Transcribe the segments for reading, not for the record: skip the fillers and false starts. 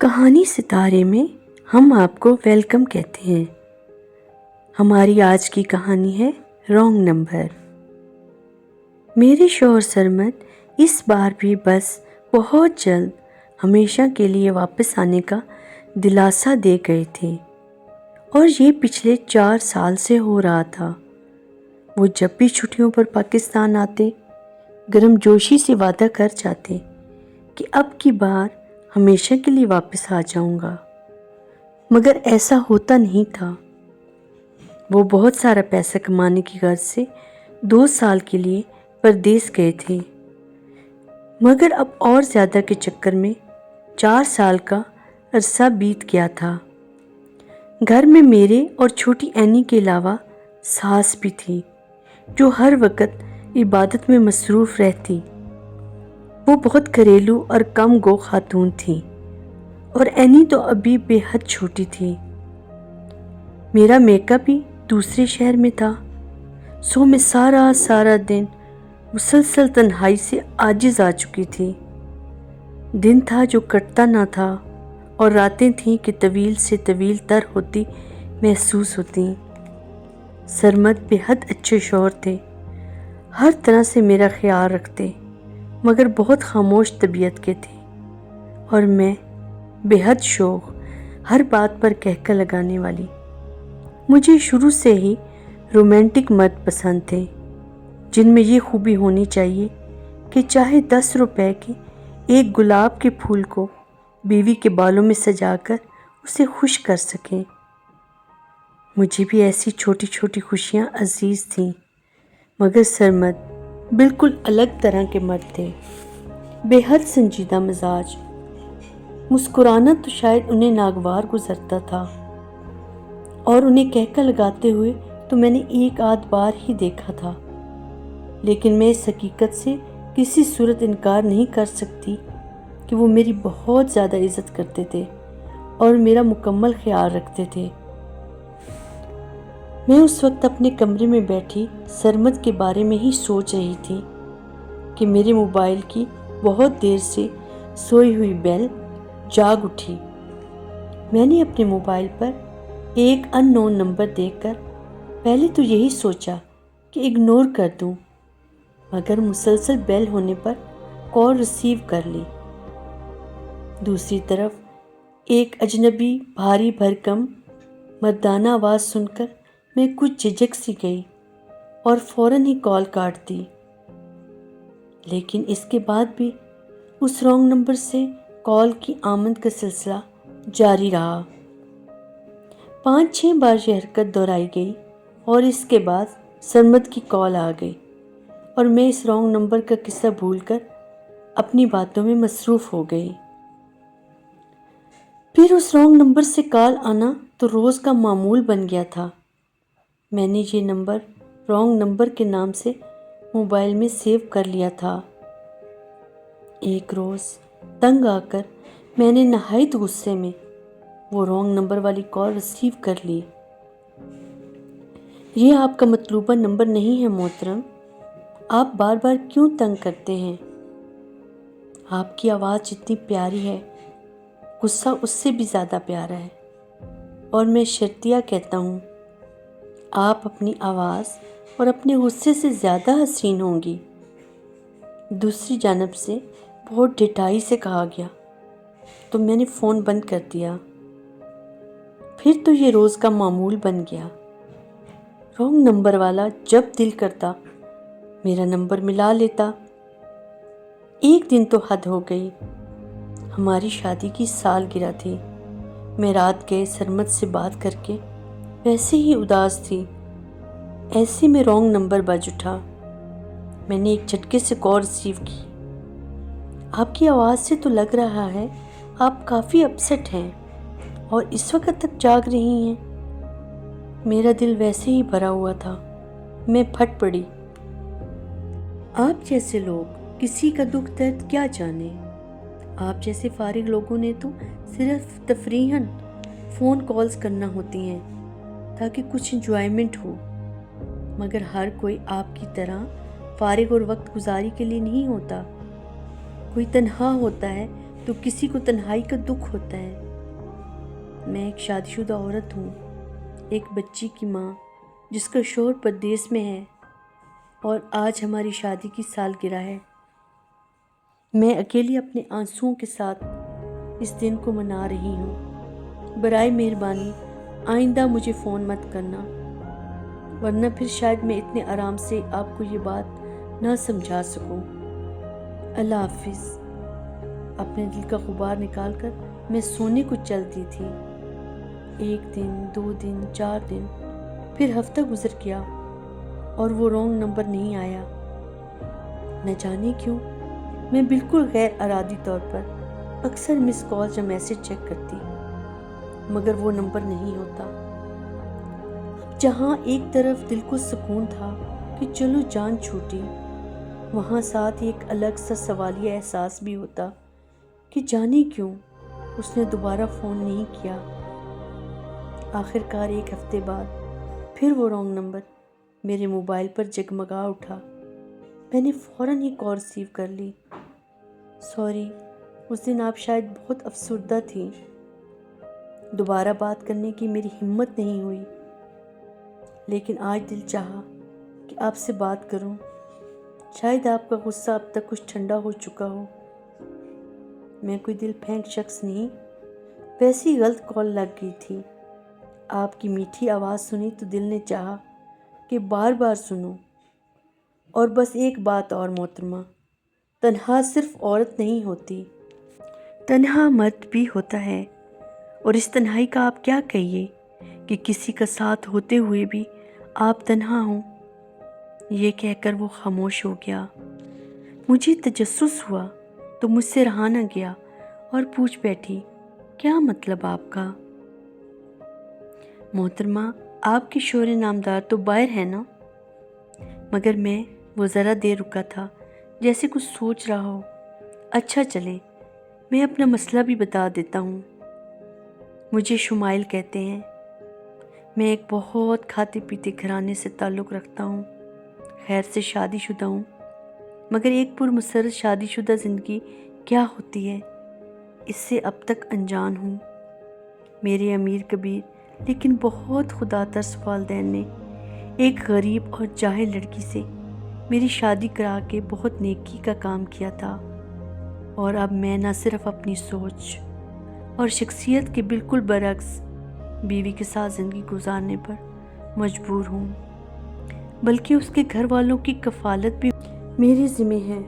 کہانی ستارے میں ہم آپ کو ویلکم کہتے ہیں۔ ہماری آج کی کہانی ہے رانگ نمبر۔ میرے شوہر سرمد اس بار بھی بس بہت جلد ہمیشہ کے لیے واپس آنے کا دلاسا دے گئے تھے، اور یہ پچھلے 4 سال سے ہو رہا تھا۔ وہ جب بھی چھٹیوں پر پاکستان آتے، گرم جوشی سے وعدہ کر جاتے کہ اب کی بار ہمیشہ کے لیے واپس آ جاؤں گا، مگر ایسا ہوتا نہیں تھا۔ وہ بہت سارا پیسہ کمانے کی غرض سے 2 سال کے لیے پردیس گئے تھے، مگر اب اور زیادہ کے چکر میں 4 سال کا عرصہ بیت گیا تھا۔ گھر میں میرے اور چھوٹی اینی کے علاوہ ساس بھی تھی، جو ہر وقت عبادت میں مصروف رہتی۔ وہ بہت گھریلو اور کم گو خاتون تھی، اور اینی تو ابھی بے حد چھوٹی تھی۔ میرا میکا بھی دوسرے شہر میں تھا، سو میں سارا دن مسلسل تنہائی سے عاجز آ چکی تھی۔ دن تھا جو کٹتا نہ تھا، اور راتیں تھیں کہ طویل سے طویل تر ہوتی محسوس ہوتی۔ سرمد بے حد اچھے شوہر تھے، ہر طرح سے میرا خیال رکھتے، مگر بہت خاموش طبیعت کے تھے، اور میں بے حد شوق، ہر بات پر کہکہ لگانے والی۔ مجھے شروع سے ہی رومانٹک مرد پسند تھے، جن میں یہ خوبی ہونی چاہیے کہ چاہے 10 روپے کے ایک گلاب کے پھول کو بیوی کے بالوں میں سجا کر اسے خوش کر سکیں۔ مجھے بھی ایسی چھوٹی چھوٹی خوشیاں عزیز تھیں، مگر سرمد بالکل الگ طرح کے مرد تھے، بے حد سنجیدہ مزاج۔ مسکرانا تو شاید انہیں ناگوار گزرتا تھا، اور انہیں کہکہ لگاتے ہوئے تو میں نے ایک آدھ بار ہی دیکھا تھا، لیکن میں اس حقیقت سے کسی صورت انکار نہیں کر سکتی کہ وہ میری بہت زیادہ عزت کرتے تھے اور میرا مکمل خیال رکھتے تھے۔ میں اس وقت اپنے کمرے میں بیٹھی سرمد کے بارے میں ہی سوچ رہی تھی کہ میرے موبائل کی بہت دیر سے سوئی ہوئی بیل جاگ اٹھی۔ میں نے اپنے موبائل پر ایک ان نون نمبر دیکھ کر پہلے تو یہی سوچا کہ اگنور کر دوں، مگر مسلسل بیل ہونے پر کال ریسیو کر لی۔ دوسری طرف ایک اجنبی بھاری بھرکم مردانہ آواز سن کر میں کچھ جھجک سی گئی اور فوراً ہی کال کاٹ دی، لیکن اس کے بعد بھی اس رانگ نمبر سے کال کی آمد کا سلسلہ جاری رہا۔ 5-6 بار یہ حرکت دہرائی گئی، اور اس کے بعد سرمد کی کال آ گئی، اور میں اس رانگ نمبر کا قصہ بھول کر اپنی باتوں میں مصروف ہو گئی۔ پھر اس رانگ نمبر سے کال آنا تو روز کا معمول بن گیا تھا۔ میں نے یہ نمبر رانگ نمبر کے نام سے موبائل میں سیو کر لیا تھا۔ ایک روز تنگ آ کر میں نے نہایت غصے میں وہ رانگ نمبر والی کال ریسیو کر لی۔ یہ آپ کا مطلوبہ نمبر نہیں ہے محترم، آپ بار بار کیوں تنگ کرتے ہیں؟ آپ کی آواز جتنی پیاری ہے، غصہ اس سے بھی زیادہ پیارا ہے، اور میں شرطیہ کہتا ہوں، آپ اپنی آواز اور اپنے غصے سے زیادہ حسین ہوں گی۔ دوسری جانب سے بہت ڈٹائی سے کہا گیا تو میں نے فون بند کر دیا۔ پھر تو یہ روز کا معمول بن گیا۔ رانگ نمبر والا جب دل کرتا میرا نمبر ملا لیتا۔ ایک دن تو حد ہو گئی، ہماری شادی کی سالگرہ تھی۔ میں رات گئے سرمد سے بات کر کے ویسے ہی اداس تھی، ایسے میں رانگ نمبر بج اٹھا۔ میں نے ایک جھٹکے سے کال ریسیو کی۔ آپ کی آواز سے تو لگ رہا ہے آپ کافی اپسٹ ہیں اور اس وقت تک جاگ رہی ہیں۔ میرا دل ویسے ہی بھرا ہوا تھا، میں پھٹ پڑی۔ آپ جیسے لوگ کسی کا دکھ درد کیا جانے؟ آپ جیسے فارغ لوگوں نے تو صرف تفریحاً فون کالز کرنا ہوتی ہیں تاکہ کچھ انجوائمنٹ ہو، مگر ہر کوئی آپ کی طرح فارغ اور وقت گزاری کے لیے نہیں ہوتا۔ کوئی تنہا ہوتا ہے تو کسی کو تنہائی کا دکھ ہوتا ہے۔ میں ایک شادی شدہ عورت ہوں، ایک بچی کی ماں جس کا شوہر پردیس میں ہے، اور آج ہماری شادی کی سالگرہ ہے۔ میں اکیلی اپنے آنسوؤں کے ساتھ اس دن کو منا رہی ہوں۔ برائے مہربانی آئندہ مجھے فون مت کرنا، ورنہ پھر شاید میں اتنے آرام سے آپ کو یہ بات نہ سمجھا سکوں۔ اللہ حافظ۔ اپنے دل کا غبار نکال کر میں سونے کو چلتی تھی۔ 1 دن، 2 دن، 4 دن، پھر ہفتہ گزر گیا اور وہ رونگ نمبر نہیں آیا۔ نہ جانے کیوں میں بالکل غیر ارادی طور پر اکثر مس کال یا میسج چیک کرتی، مگر وہ نمبر نہیں ہوتا۔ اب جہاں ایک طرف دل کو سکون تھا کہ چلو جان چھوٹی، وہاں ساتھ ہی ایک الگ سا سوالیہ احساس بھی ہوتا کہ جانے کیوں اس نے دوبارہ فون نہیں کیا۔ آخر کار 1 ہفتے بعد پھر وہ رونگ نمبر میرے موبائل پر جگمگا اٹھا۔ میں نے فوراً ہی کال ریسیو کر لی۔ سوری، اس دن آپ شاید بہت افسردہ تھیں۔ دوبارہ بات کرنے کی میری ہمت نہیں ہوئی، لیکن آج دل چاہا کہ آپ سے بات کروں۔ شاید آپ کا غصہ اب تک کچھ ٹھنڈا ہو چکا ہو۔ میں کوئی دل پھینک شخص نہیں، ویسی غلط کال لگ گئی تھی۔ آپ کی میٹھی آواز سنی تو دل نے چاہا کہ بار بار سنوں۔ اور بس ایک بات اور محترمہ، تنہا صرف عورت نہیں ہوتی، تنہا مرد بھی ہوتا ہے، اور اس تنہائی کا آپ کیا کہیے کہ کسی کا ساتھ ہوتے ہوئے بھی آپ تنہا ہوں۔ یہ کہہ کر وہ خاموش ہو گیا۔ مجھے تجسس ہوا تو مجھ سے رہا نہ گیا اور پوچھ بیٹھی، کیا مطلب آپ کا؟ محترمہ، آپ کے شوہر نامدار تو باہر ہے نا؟ مگر میں وہ ذرا دیر رکا تھا، جیسے کچھ سوچ رہا ہو۔ اچھا چلیں، میں اپنا مسئلہ بھی بتا دیتا ہوں۔ مجھے شمائل کہتے ہیں۔ میں ایک بہت کھاتے پیتے گھرانے سے تعلق رکھتا ہوں، خیر سے شادی شدہ ہوں، مگر ایک پرمسرت شادی شدہ زندگی کیا ہوتی ہے اس سے اب تک انجان ہوں۔ میرے امیر کبیر لیکن بہت خدا ترس والدین نے ایک غریب اور جاہل لڑکی سے میری شادی کرا کے بہت نیکی کا کام کیا تھا، اور اب میں نہ صرف اپنی سوچ اور شخصیت کے بالکل برعکس بیوی کے ساتھ زندگی گزارنے پر مجبور ہوں، بلکہ اس کے گھر والوں کی کفالت بھی میرے ذمہ ہے۔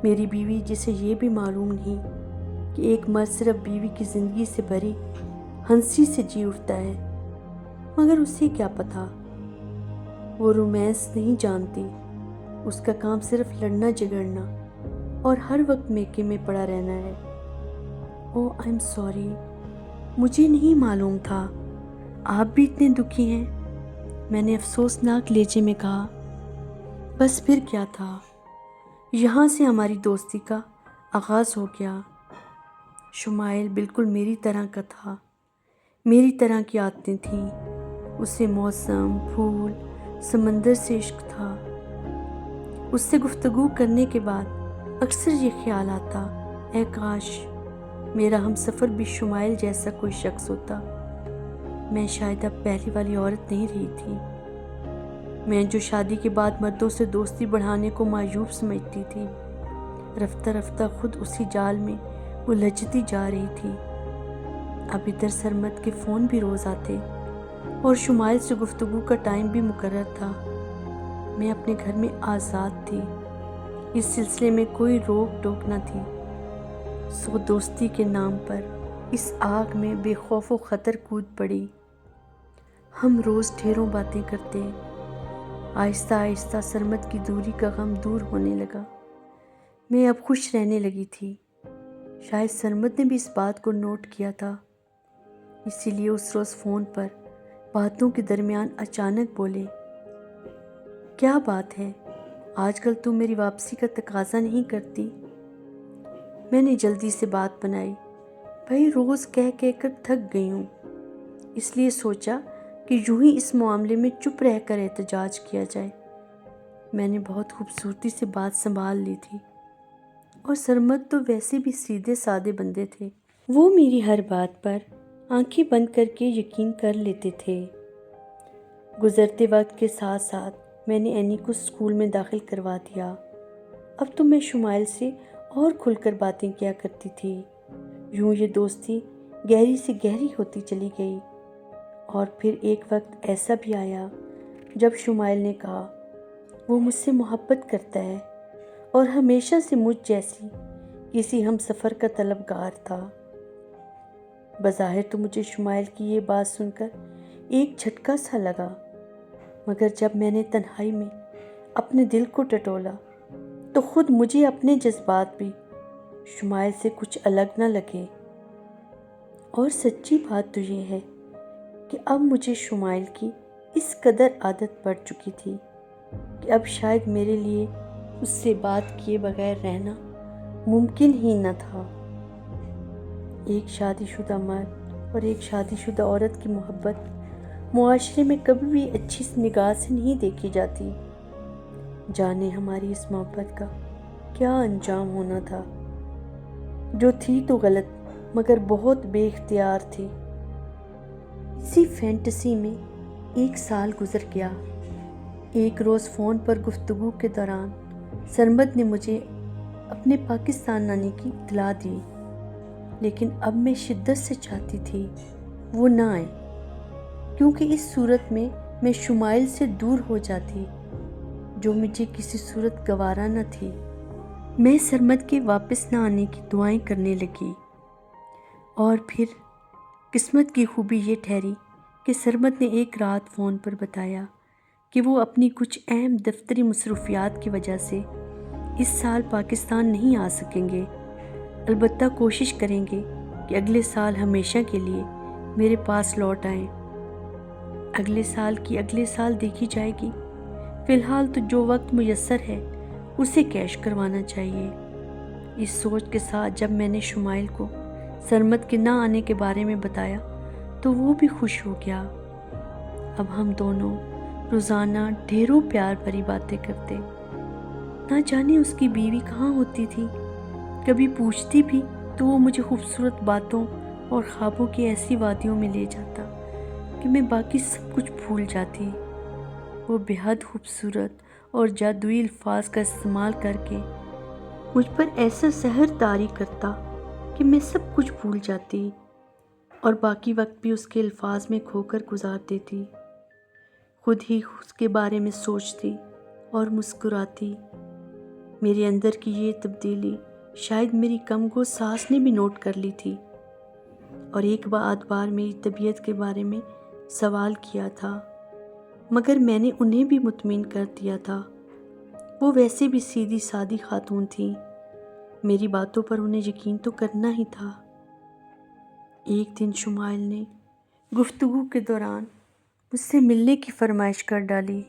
میری بیوی، جسے یہ بھی معلوم نہیں کہ ایک مرد صرف بیوی کی زندگی سے بھری ہنسی سے جی اٹھتا ہے، مگر اسے کیا پتا، وہ رومانس نہیں جانتی۔ اس کا کام صرف لڑنا جھگڑنا اور ہر وقت میکے میں پڑا رہنا ہے۔ اوہ آئی ایم سوری، مجھے نہیں معلوم تھا آپ بھی اتنے دکھی ہیں، میں نے افسوسناک لہجے میں کہا۔ بس پھر کیا تھا، یہاں سے ہماری دوستی کا آغاز ہو گیا۔ شمائل بالکل میری طرح کا تھا، میری طرح کی عادتیں تھیں۔ اسے موسم، پھول، سمندر سے عشق تھا۔ اس سے گفتگو کرنے کے بعد اکثر یہ خیال آتا، اے کاش میرا ہم سفر بھی شمائل جیسا کوئی شخص ہوتا۔ میں شاید اب پہلی والی عورت نہیں رہی تھی، میں جو شادی کے بعد مردوں سے دوستی بڑھانے کو معیوب سمجھتی تھی، رفتہ رفتہ خود اسی جال میں الجھتی جا رہی تھی۔ اب ادھر سرمد کے فون بھی روز آتے اور شمائل سے گفتگو کا ٹائم بھی مقرر تھا۔ میں اپنے گھر میں آزاد تھی، اس سلسلے میں کوئی روک ٹوک نہ تھی، سو دوستی کے نام پر اس آگ میں بے خوف و خطر کود پڑی۔ ہم روز ڈھیروں باتیں کرتے، آہستہ آہستہ سرمد کی دوری کا غم دور ہونے لگا۔ میں اب خوش رہنے لگی تھی۔ شاید سرمد نے بھی اس بات کو نوٹ کیا تھا، اسی لیے اس روز فون پر باتوں کے درمیان اچانک بولے، کیا بات ہے، آج کل تم میری واپسی کا تقاضا نہیں کرتی؟ میں نے جلدی سے بات بنائی، بھائی روز کہہ کہہ کر تھک گئی ہوں، اس لیے سوچا کہ یوں ہی اس معاملے میں چپ رہ کر احتجاج کیا جائے۔ میں نے بہت خوبصورتی سے بات سنبھال لی تھی۔ اور سرمد تو ویسے بھی سیدھے سادے بندے تھے۔ وہ میری ہر بات پر آنکھیں بند کر کے یقین کر لیتے تھے۔ گزرتے وقت کے ساتھ ساتھ میں نے اینی کو اسکول میں داخل کروا دیا۔ اب تو میں شمائل سے اور کھل کر باتیں کیا کرتی تھی۔ یوں یہ دوستی گہری سے گہری ہوتی چلی گئی۔ اور پھر ایک وقت ایسا بھی آیا جب شمائل نے کہا وہ مجھ سے محبت کرتا ہے اور ہمیشہ سے مجھ جیسی کسی ہم سفر کا طلبگار تھا۔ بظاہر تو مجھے شمائل کی یہ بات سن کر ایک جھٹکا سا لگا، مگر جب میں نے تنہائی میں اپنے دل کو ٹٹولا تو خود مجھے اپنے جذبات بھی شمائل سے کچھ الگ نہ لگے۔ اور سچی بات تو یہ ہے کہ اب مجھے شمائل کی اس قدر عادت پڑ چکی تھی کہ اب شاید میرے لیے اس سے بات کیے بغیر رہنا ممکن ہی نہ تھا۔ ایک شادی شدہ مرد اور ایک شادی شدہ عورت کی محبت معاشرے میں کبھی بھی اچھی نگاہ سے نہیں دیکھی جاتی۔ جانے ہماری اس محبت کا کیا انجام ہونا تھا، جو تھی تو غلط مگر بہت بے اختیار تھی۔ اسی فینٹسی میں ایک سال گزر گیا۔ ایک روز فون پر گفتگو کے دوران سرمد نے مجھے اپنے پاکستان آنے کی اطلاع دی، لیکن اب میں شدت سے چاہتی تھی وہ نہ آئے، کیونکہ اس صورت میں شمائل سے دور ہو جاتی، جو مجھے کسی صورت گوارا نہ تھی۔ میں سرمد کے واپس نہ آنے کی دعائیں کرنے لگی، اور پھر قسمت کی خوبی یہ ٹھہری کہ سرمد نے ایک رات فون پر بتایا کہ وہ اپنی کچھ اہم دفتری مصروفیات کی وجہ سے اس سال پاکستان نہیں آ سکیں گے، البتہ کوشش کریں گے کہ اگلے سال ہمیشہ کے لیے میرے پاس لوٹ آئیں۔ اگلے سال کی اگلے سال دیکھی جائے گی، فی الحال تو جو وقت میسر ہے اسے کیش کروانا چاہیے۔ اس سوچ کے ساتھ جب میں نے شمائل کو سرمد کے نہ آنے کے بارے میں بتایا تو وہ بھی خوش ہو گیا۔ اب ہم دونوں روزانہ ڈھیروں پیار بھری باتیں کرتے۔ نہ جانے اس کی بیوی کہاں ہوتی تھی، کبھی پوچھتی بھی تو وہ مجھے خوبصورت باتوں اور خوابوں کی ایسی وادیوں میں لے جاتا کہ میں باقی سب کچھ بھول جاتی۔ وہ بے حد خوبصورت اور جادوئی الفاظ کا استعمال کر کے مجھ پر ایسا سحر طاری کرتا کہ میں سب کچھ بھول جاتی اور باقی وقت بھی اس کے الفاظ میں کھو کر گزار دیتی، خود ہی اس کے بارے میں سوچتی اور مسکراتی۔ میرے اندر کی یہ تبدیلی شاید میری کم گو ساس نے بھی نوٹ کر لی تھی، اور ایک بعد بار میری طبیعت کے بارے میں سوال کیا تھا، مگر میں نے انہیں بھی مطمئن کر دیا تھا۔ وہ ویسے بھی سیدھی سادی خاتون تھیں، میری باتوں پر انہیں یقین تو کرنا ہی تھا۔ ایک دن شمائل نے گفتگو کے دوران مجھ سے ملنے کی فرمائش کر ڈالی۔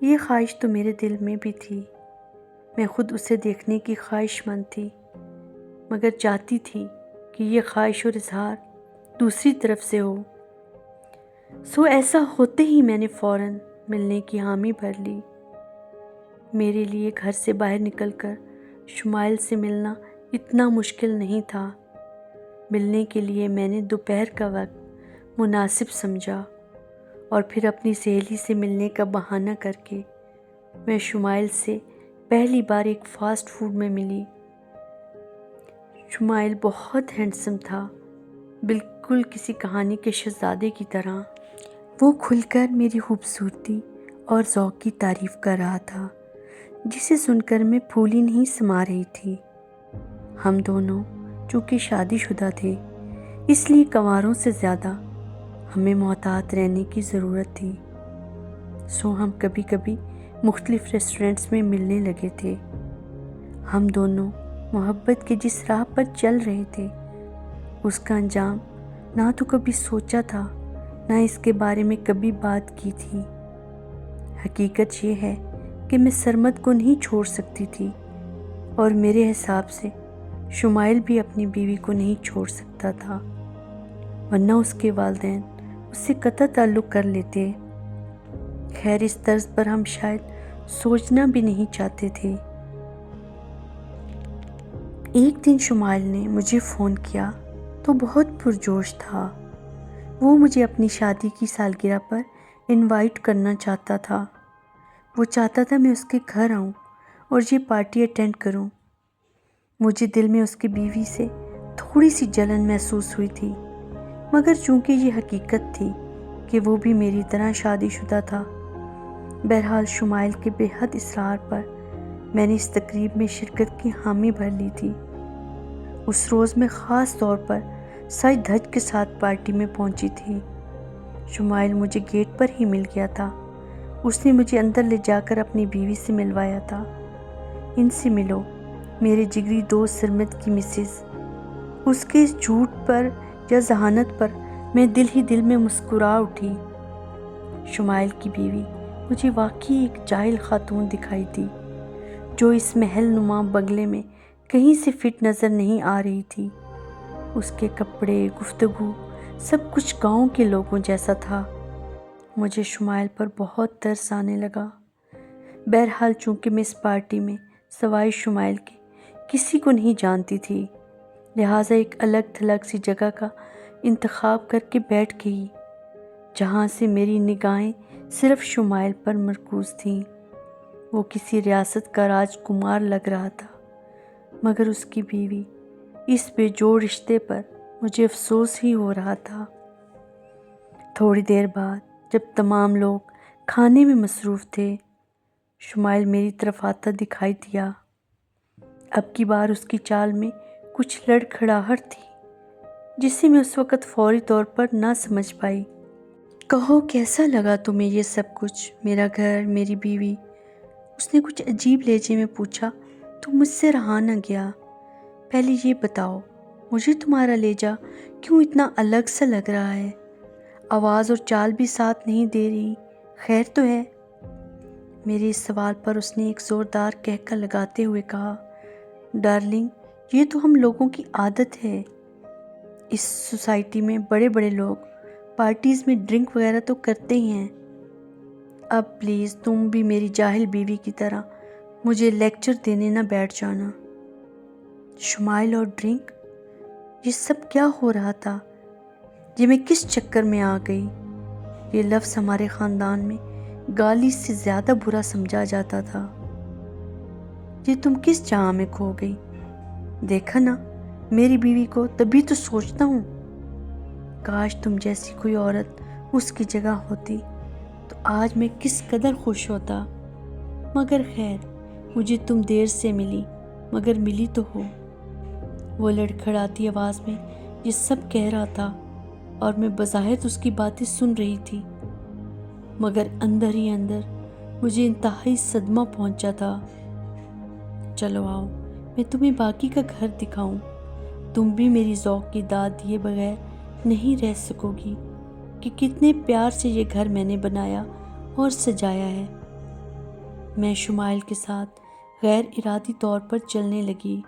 یہ خواہش تو میرے دل میں بھی تھی، میں خود اسے دیکھنے کی خواہش مند تھی، مگر چاہتی تھی کہ یہ خواہش اور اظہار دوسری طرف سے ہو۔ سو ایسا ہوتے ہی میں نے فوراً ملنے کی حامی بھر لی۔ میرے لیے گھر سے باہر نکل کر شمائل سے ملنا اتنا مشکل نہیں تھا۔ ملنے کے لیے میں نے دوپہر کا وقت مناسب سمجھا، اور پھر اپنی سہیلی سے ملنے کا بہانہ کر کے میں شمائل سے پہلی بار ایک فاسٹ فوڈ میں ملی۔ شمائل بہت ہینڈسم تھا، بالکل کسی کہانی کے شہزادے کی طرح۔ وہ کھل کر میری خوبصورتی اور ذوق کی تعریف کر رہا تھا، جسے سن کر میں پھولی نہیں سما رہی تھی۔ ہم دونوں چونکہ شادی شدہ تھے، اس لیے کنواروں سے زیادہ ہمیں محتاط رہنے کی ضرورت تھی، سو ہم کبھی کبھی مختلف ریسٹورنٹس میں ملنے لگے تھے۔ ہم دونوں محبت کے جس راہ پر چل رہے تھے، اس کا انجام نہ تو کبھی سوچا تھا، نہ اس کے بارے میں کبھی بات کی تھی۔ حقیقت یہ ہے کہ میں سرمد کو نہیں چھوڑ سکتی تھی، اور میرے حساب سے شمائل بھی اپنی بیوی کو نہیں چھوڑ سکتا تھا، ورنہ اس کے والدین اس سے قطع تعلق کر لیتے۔ خیر اس طرز پر ہم شاید سوچنا بھی نہیں چاہتے تھے۔ ایک دن شمائل نے مجھے فون کیا تو بہت پرجوش تھا۔ وہ مجھے اپنی شادی کی سالگرہ پر انوائٹ کرنا چاہتا تھا۔ وہ چاہتا تھا میں اس کے گھر آؤں اور یہ پارٹی اٹینڈ کروں۔ مجھے دل میں اس کی بیوی سے تھوڑی سی جلن محسوس ہوئی تھی، مگر چونکہ یہ حقیقت تھی کہ وہ بھی میری طرح شادی شدہ تھا، بہرحال شمائل کے بے حد اصرار پر میں نے اس تقریب میں شرکت کی حامی بھر لی تھی۔ اس روز میں خاص طور پر سج دھج کے ساتھ پارٹی میں پہنچی تھی۔ شمائل مجھے گیٹ پر ہی مل گیا تھا۔ اس نے مجھے اندر لے جا کر اپنی بیوی سے ملوایا تھا۔ ان سے ملو، میرے جگری دوست سرمد کی مسز۔ اس کے اس جھوٹ پر یا ذہانت پر میں دل ہی دل میں مسکرا اٹھی۔ شمائل کی بیوی مجھے واقعی ایک جاہل خاتون دکھائی دی، جو اس محل نما بنگلے میں کہیں سے فٹ نظر نہیں آ رہی تھی۔ اس کے کپڑے، گفتگو، سب کچھ گاؤں کے لوگوں جیسا تھا۔ مجھے شمائل پر بہت ترس آنے لگا۔ بہرحال چونکہ میں اس پارٹی میں سوائے شمائل کے کسی کو نہیں جانتی تھی، لہٰذا ایک الگ تھلگ سی جگہ کا انتخاب کر کے بیٹھ گئی، جہاں سے میری نگاہیں صرف شمائل پر مرکوز تھیں۔ وہ کسی ریاست کا راجکمار لگ رہا تھا، مگر اس کی بیوی، اس بے جوڑ رشتے پر مجھے افسوس ہی ہو رہا تھا۔ تھوڑی دیر بعد جب تمام لوگ کھانے میں مصروف تھے، شمائل میری طرف آتا دکھائی دیا۔ اب کی بار اس کی چال میں کچھ لڑکھڑاہٹ تھی، جسے میں اس وقت فوری طور پر نہ سمجھ پائی۔ کہو کیسا لگا تمہیں یہ سب کچھ، میرا گھر، میری بیوی؟ اس نے کچھ عجیب لہجے میں پوچھا تو مجھ سے رہا نہ گیا۔ پہلے یہ بتاؤ، مجھے تمہارا لہجہ کیوں اتنا الگ سا لگ رہا ہے؟ آواز اور چال بھی ساتھ نہیں دے رہی، خیر تو ہے؟ میرے اس سوال پر اس نے ایک زوردار کہکہ لگاتے ہوئے کہا، ڈارلنگ، یہ تو ہم لوگوں کی عادت ہے۔ اس سوسائٹی میں بڑے بڑے لوگ پارٹیز میں ڈرنک وغیرہ تو کرتے ہی ہیں۔ اب پلیز تم بھی میری جاہل بیوی کی طرح مجھے لیکچر دینے نہ بیٹھ جانا۔ شمائل اور ڈرنک، یہ سب کیا ہو رہا تھا؟ یہ میں کس چکر میں آ گئی؟ یہ لفظ ہمارے خاندان میں گالی سے زیادہ برا سمجھا جاتا تھا۔ یہ تم کس جہاں میں کھو گئی؟ دیکھا نا میری بیوی کو، تبھی تو سوچتا ہوں کاش تم جیسی کوئی عورت اس کی جگہ ہوتی تو آج میں کس قدر خوش ہوتا۔ مگر خیر، مجھے تم دیر سے ملی، مگر ملی تو ہو۔ وہ لڑکھڑاتی آواز میں یہ سب کہہ رہا تھا اور میں بظاہر اس کی باتیں سن رہی تھی، مگر اندر ہی اندر مجھے انتہائی صدمہ پہنچا تھا۔ چلو آؤ، میں تمہیں باقی کا گھر دکھاؤں۔ تم بھی میری ذوق کی داد دیے بغیر نہیں رہ سکو گی کہ کتنے پیار سے یہ گھر میں نے بنایا اور سجایا ہے۔ میں شمائل کے ساتھ غیر ارادی طور پر چلنے لگی۔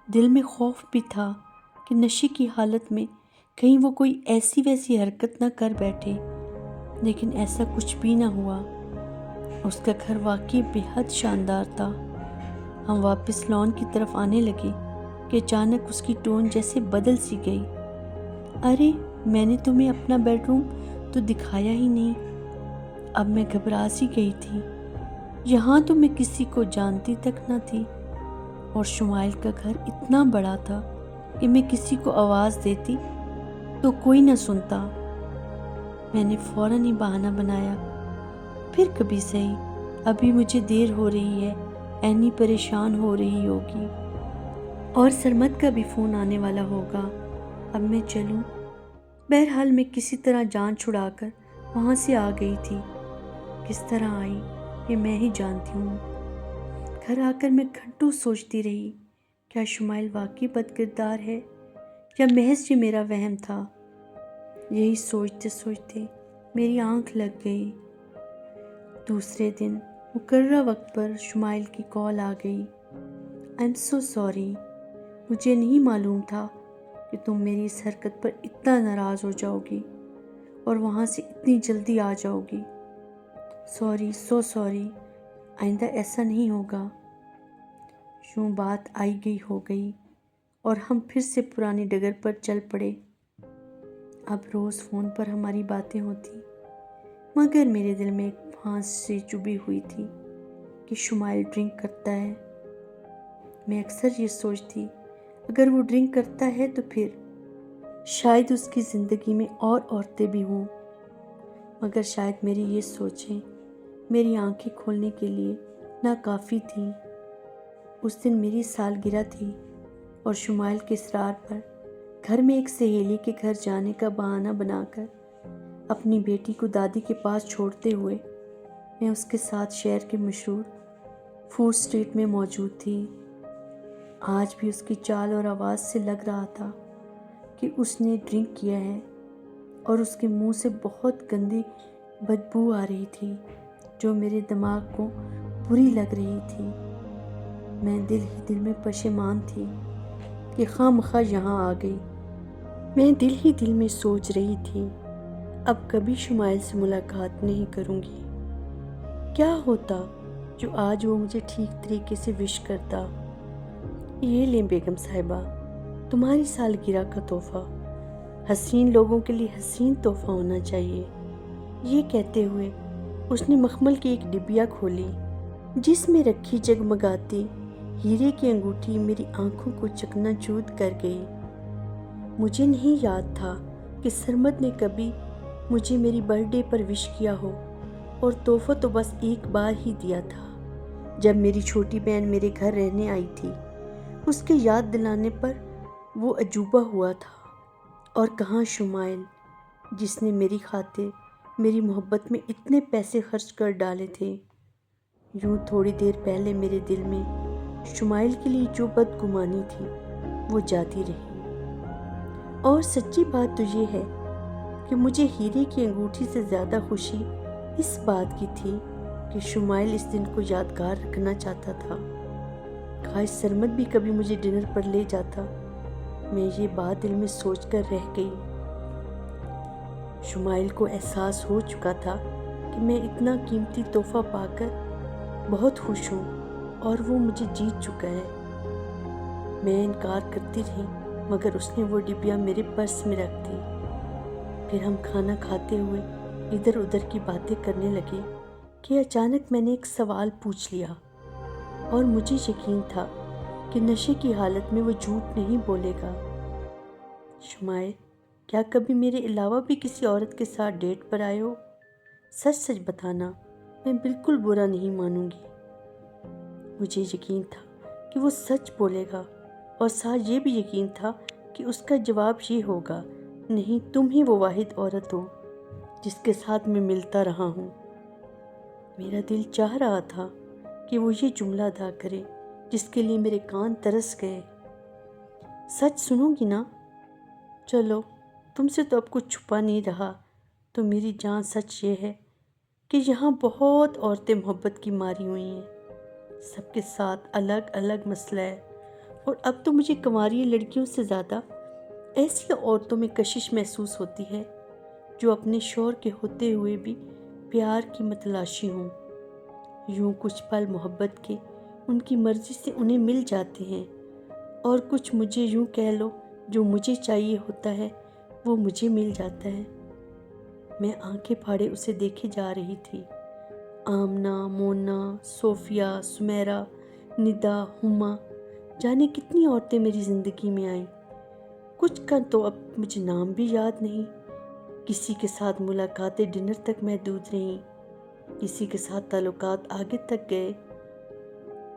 دل میں خوف بھی تھا کہ نشے کی حالت میں کہیں وہ کوئی ایسی ویسی حرکت نہ کر بیٹھے، لیکن ایسا کچھ بھی نہ ہوا۔ اس کا گھر واقعی بے حد شاندار تھا۔ ہم واپس لان کی طرف آنے لگے کہ اچانک اس کی ٹون جیسے بدل سی گئی۔ ارے، میں نے تمہیں اپنا بیڈ روم تو دکھایا ہی نہیں۔ اب میں گھبرا سی گئی تھی۔ یہاں تو میں کسی کو جانتی تک نہ تھی، اور شمائل کا گھر اتنا بڑا تھا کہ میں کسی کو آواز دیتی تو کوئی نہ سنتا۔ میں نے فوراً ہی بہانہ بنایا، پھر کبھی صحیح، ابھی مجھے دیر ہو رہی ہے، اینی پریشان ہو رہی ہوگی اور سرمد کا بھی فون آنے والا ہوگا، اب میں چلوں؟ بہرحال میں کسی طرح جان چھڑا کر وہاں سے آ گئی تھی۔ کس طرح آئی یہ میں ہی جانتی ہوں۔ گھر آ کر میں گھنٹوں سوچتی رہی، کیا شمائل واقعی بد کردار ہے یا محض یہ میرا وہم تھا؟ یہی سوچتے سوچتے میری آنکھ لگ گئی۔ دوسرے دن مقررہ وقت پر شمائل کی کال آ گئی۔ آئی ایم سو سوری، مجھے نہیں معلوم تھا کہ تم میری اس حرکت پر اتنا ناراض ہو جاؤ گی اور وہاں سے اتنی جلدی آ جاؤ گی۔ سوری، سو سوری، آئندہ ایسا نہیں ہوگا۔ یوں بات آئی گئی ہو گئی۔ اور ہم پھر سے پرانی ڈگر پر چل پڑے۔ اب روز فون پر ہماری باتیں ہوتی، مگر میرے دل میں ایک پھانس سی چبھی ہوئی تھی کہ شمائل ڈرنک کرتا ہے۔ میں اکثر یہ سوچتی، اگر وہ ڈرنک کرتا ہے تو پھر شاید اس کی زندگی میں اور عورتیں بھی ہوں، مگر شاید میری یہ سوچیں میری آنکھیں کھولنے کے لیے ناکافی تھیں۔ اس دن میری سالگرہ تھی اور شمائل کے اصرار پر گھر میں ایک سہیلی کے گھر جانے کا بہانہ بنا کر اپنی بیٹی کو دادی کے پاس چھوڑتے ہوئے میں اس کے ساتھ شہر کے مشہور فوڈ اسٹریٹ میں موجود تھی۔ آج بھی اس کی چال اور آواز سے لگ رہا تھا کہ اس نے ڈرنک کیا ہے، اور اس کے منہ سے بہت گندی بدبو آ رہی تھی جو میرے دماغ کو بری لگ رہی تھی۔ میں دل ہی دل میں پشیمان تھی کہ خواہ مخواہ یہاں آ گئی۔ میں دل ہی دل میں سوچ رہی تھی، اب کبھی شمائل سے ملاقات نہیں کروں گی۔ کیا ہوتا جو آج وہ مجھے ٹھیک طریقے سے وش کرتا۔ یہ لیں بیگم صاحبہ، تمہاری سالگرہ کا تحفہ۔ حسین لوگوں کے لیے حسین تحفہ ہونا چاہیے۔ یہ کہتے ہوئے اس نے مخمل کی ایک ڈبیا کھولی جس میں رکھی جگمگاتی ہیرے کی انگوٹھی میری آنکھوں کو چکنا چور کر گئی۔ مجھے نہیں یاد تھا کہ سرمد نے کبھی مجھے میری برتھ ڈے پر وش کیا ہو، اور تحفہ تو بس ایک بار ہی دیا تھا جب میری چھوٹی بہن میرے گھر رہنے آئی تھی۔ اس کے یاد دلانے پر وہ عجوبہ ہوا تھا۔ اور کہاں شمائل، جس نے میری خاطر میری محبت میں اتنے پیسے خرچ کر ڈالے تھے۔ یوں تھوڑی دیر پہلے میرے دل میں شمائل کے لیے جو بدگمانی تھی وہ جاتی رہی۔ اور سچی بات تو یہ ہے کہ مجھے ہیرے کی انگوٹھی سے زیادہ خوشی اس بات کی تھی کہ شمائل اس دن کو یادگار رکھنا چاہتا تھا۔ کاش سرمد بھی کبھی مجھے ڈنر پر لے جاتا۔ میں یہ بات دل میں سوچ کر رہ گئی۔ شمائل کو احساس ہو چکا تھا کہ میں اتنا قیمتی تحفہ پا کر بہت خوش ہوں اور وہ مجھے جیت چکا ہے۔ میں انکار کرتی رہی، مگر اس نے وہ ڈبیا میرے پرس میں رکھ دی۔ پھر ہم کھانا کھاتے ہوئے ادھر ادھر کی باتیں کرنے لگے کہ اچانک میں نے ایک سوال پوچھ لیا، اور مجھے یقین تھا کہ نشے کی حالت میں وہ جھوٹ نہیں بولے گا۔ شمائل، کیا کبھی میرے علاوہ بھی کسی عورت کے ساتھ ڈیٹ پر آئے ہو؟ سچ سچ بتانا، میں بالکل برا نہیں مانوں گی۔ مجھے یقین تھا کہ وہ سچ بولے گا، اور ساتھ یہ بھی یقین تھا کہ اس کا جواب یہ ہوگا، نہیں، تم ہی وہ واحد عورت ہو جس کے ساتھ میں ملتا رہا ہوں۔ میرا دل چاہ رہا تھا کہ وہ یہ جملہ ادا کرے جس کے لیے میرے کان ترس گئے۔ سچ سنو گی نا؟ چلو، تم سے تو اب کچھ چھپا نہیں رہا۔ تو میری جان، سچ یہ ہے کہ یہاں بہت عورتیں محبت کی ماری ہوئی ہیں، سب کے ساتھ الگ الگ مسئلہ ہے، اور اب تو مجھے کنواری لڑکیوں سے زیادہ ایسی عورتوں میں کشش محسوس ہوتی ہے جو اپنے شوہر کے ہوتے ہوئے بھی پیار کی متلاشی ہوں۔ یوں کچھ پل محبت کے ان کی مرضی سے انہیں مل جاتے ہیں، اور کچھ مجھے یوں کہہ لو جو مجھے چاہیے ہوتا ہے وہ مجھے مل جاتا ہے۔ میں آنکھیں پھاڑے اسے دیکھے جا رہی تھی۔ آمنہ، مونا، صوفیہ، سمیرہ، ندا، ہما، جانے کتنی عورتیں میری زندگی میں آئیں۔ کچھ کا تو اب مجھے نام بھی یاد نہیں۔ کسی کے ساتھ ملاقاتیں ڈنر تک محدود رہیں، کسی کے ساتھ تعلقات آگے تک گئے۔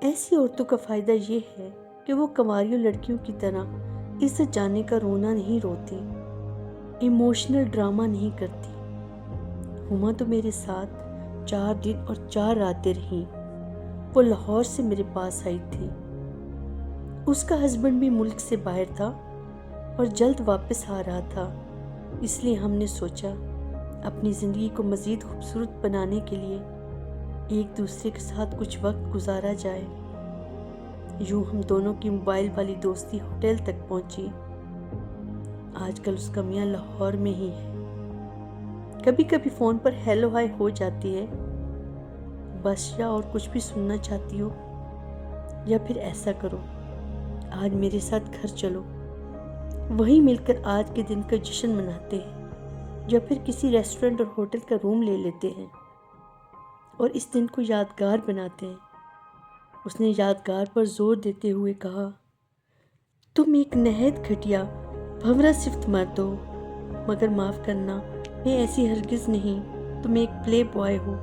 ایسی عورتوں کا فائدہ یہ ہے کہ وہ کنواریوں لڑکیوں کی طرح عزت جانے کا رونا نہیں روتی، ایموشنل ڈرامہ نہیں کرتی۔ ہما تو میرے ساتھ 4 دن اور 4 راتیں رہیں۔ وہ لاہور سے میرے پاس آئی تھی۔ اس کا ہسبینڈ بھی ملک سے باہر تھا اور جلد واپس آ رہا تھا، اس لیے ہم نے سوچا اپنی زندگی کو مزید خوبصورت بنانے کے لیے ایک دوسرے کے ساتھ کچھ وقت گزارا جائے۔ یوں ہم دونوں کی موبائل والی دوستی ہوٹل تک پہنچی۔ آج کل اس کا میاں لاہور میں ہی ہے۔ کبھی کبھی فون پر ہیلو ہائی ہو جاتی ہے، بس یا اور کچھ بھی سننا چاہتی ہو، یا پھر ایسا کرو، آج میرے ساتھ گھر چلو، وہیں مل کر آج کے دن کا جشن مناتے ہیں، یا پھر کسی ریسٹورنٹ اور ہوٹل کا روم لے لیتے ہیں اور اس دن کو یادگار بناتے ہیں۔ اس نے یادگار پر زور دیتے ہوئے کہا، تم ایک نہایت گھٹیا بھنورا صفت مرد ہو، مگر معاف کرنا، میں ایسی ہرگز نہیں۔ تم ایک پلے بوائے ہو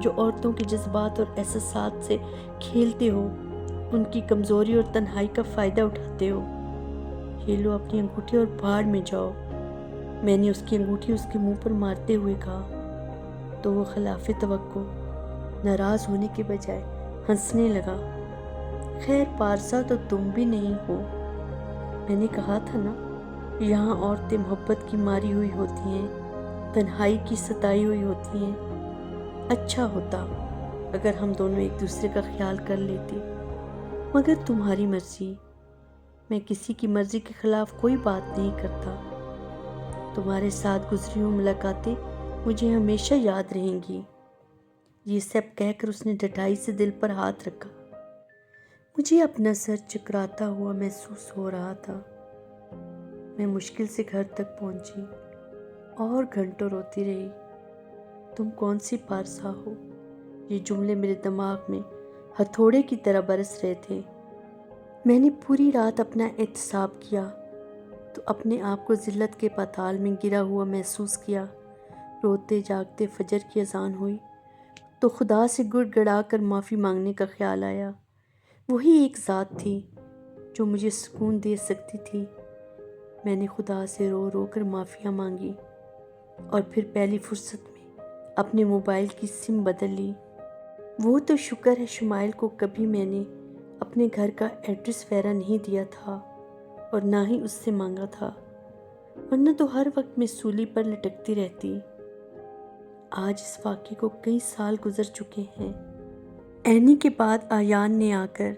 جو عورتوں کے جذبات اور احساسات سے کھیلتے ہو، ان کی کمزوری اور تنہائی کا فائدہ اٹھاتے ہو۔ یہ لو اپنی انگوٹھی اور بھاڑ میں جاؤ۔ میں نے اس کی انگوٹھی اس کے منہ پر مارتے ہوئے کہا تو وہ خلاف توقع ناراض ہونے کے بجائے ہنسنے لگا۔ خیر پارسا تو تم بھی نہیں ہو، میں نے کہا تھا نا، یہاں عورتیں محبت کی ماری ہوئی ہوتی ہیں، تنہائی کی ستائی ہوئی ہوتی ہیں۔ اچھا ہوتا اگر ہم دونوں ایک دوسرے کا خیال کر لیتے، مگر تمہاری مرضی، میں کسی کی مرضی کے خلاف کوئی بات نہیں کرتا۔ تمہارے ساتھ گزری ہوئی ملاقاتیں مجھے ہمیشہ یاد رہیں گی۔ یہ سب کہہ کر اس نے ڈٹائی سے دل پر ہاتھ رکھا۔ مجھے اپنا سر چکراتا ہوا محسوس ہو رہا تھا۔ میں مشکل سے گھر تک پہنچی اور گھنٹوں روتی رہی۔ تم کون سی پارسا ہو؟ یہ جملے میرے دماغ میں ہتھوڑے کی طرح برس رہے تھے۔ میں نے پوری رات اپنا احتساب کیا تو اپنے آپ کو ذلت کے پاتال میں گرا ہوا محسوس کیا۔ روتے جاگتے فجر کی اذان ہوئی تو خدا سے گڑ گڑا کر معافی مانگنے کا خیال آیا۔ وہی ایک ذات تھی جو مجھے سکون دے سکتی تھی۔ میں نے خدا سے رو رو کر معافیاں مانگی اور پھر پہلی فرصت میں اپنے موبائل کی سم بدل لی۔ وہ تو شکر ہے شمائل کو کبھی میں نے اپنے گھر کا ایڈریس وغیرہ نہیں دیا تھا اور نہ ہی اس سے مانگا تھا، ورنہ تو ہر وقت میں سولی پر لٹکتی رہتی۔ آج اس واقعے کو کئی سال گزر چکے ہیں۔ اینی کے بعد آیان نے آ کر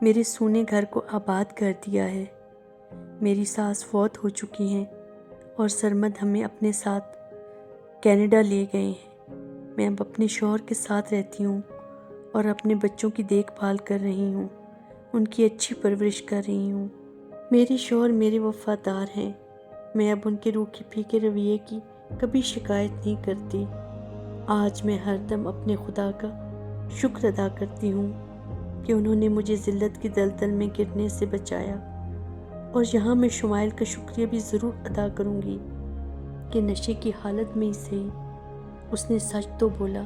میرے سونے گھر کو آباد کر دیا ہے۔ میری ساس فوت ہو چکی ہیں اور سرمد ہمیں اپنے ساتھ کینیڈا لے گئے ہیں۔ میں اب اپنے شوہر کے ساتھ رہتی ہوں اور اپنے بچوں کی دیکھ بھال کر رہی ہوں، ان کی اچھی پرورش کر رہی ہوں۔ میرے شوہر میرے وفادار ہیں۔ میں اب ان کے روکھے پھیکے رویے کی کبھی شکایت نہیں کرتی۔ آج میں ہر دم اپنے خدا کا شکر ادا کرتی ہوں کہ انہوں نے مجھے ذلت کی دلدل میں گرنے سے بچایا، اور یہاں میں شمائل کا شکریہ بھی ضرور ادا کروں گی کہ نشے کی حالت میں ہی صحیح اس نے سچ تو بولا۔